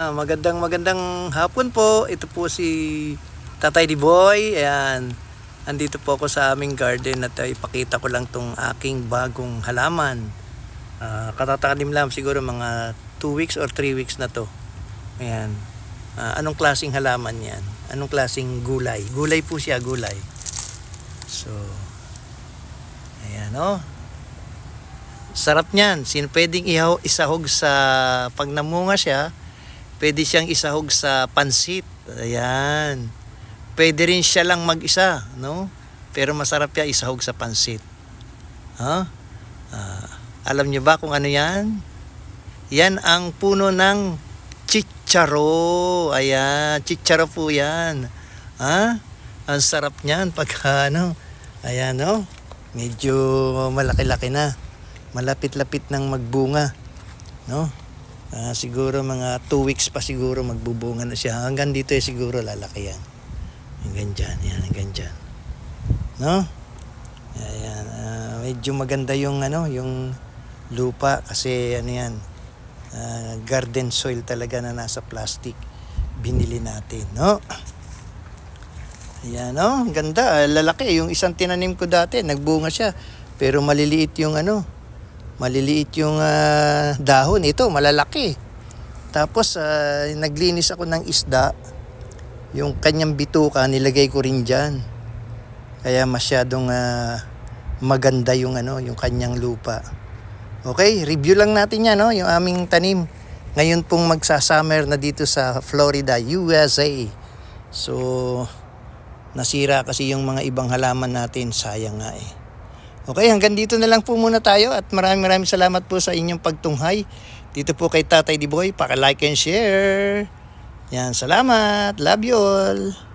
Magandang hapon po. Ito po si Tatay Diboy. Ayan. Andito po ako sa aming garden at ipakita ko lang tong aking bagong halaman. Katatanim lang siguro mga 2 weeks or 3 weeks na to. Ayan. Anong klaseng halaman yan? Anong klaseng gulay? Gulay po siya, gulay. So, ayan o. Sarap niyan. Pwedeng isahog sa pag namunga siya. Pwede siyang isahog sa pansit. Ayan. Pwede rin siya lang mag-isa, no? Pero masarap siya isahog sa pansit. Huh? Alam niyo ba kung ano yan? Yan ang puno ng chicharo. Ayan, chicharo po yan. Ha? Ang sarap niyan pagka ano. Ayan, no? Medyo malaki-laki na. Malapit-lapit ng magbunga, no? Siguro mga 2 weeks pa siguro magbubunga na siya. Hanggang dito siguro lalaki yan. Hanggang dyan, yan, hanggang dyan. No? Ayan, medyo maganda yung yung lupa kasi ano yan, garden soil talaga na nasa plastic. Binili natin, no? Ayan, no? Ang ganda, lalaki. Yung isang tinanim ko dati, nagbunga siya. Pero maliliit yung dahon. Ito malalaki. Tapos naglinis ako ng isda. Yung kanyang bituka nilagay ko rin diyan. Kaya masyadong maganda yung yung kanyang lupa. Okay, review lang natin 'yan, no, yung aming tanim. Ngayon pong magsa-summer na dito sa Florida, USA. So nasira kasi yung mga ibang halaman natin, sayang nga eh. Okay, hanggang dito na lang po muna tayo at maraming salamat po sa inyong pagtunghay. Dito po kay Tatay Diboy, paki-like and share. Yan, salamat. Love you all.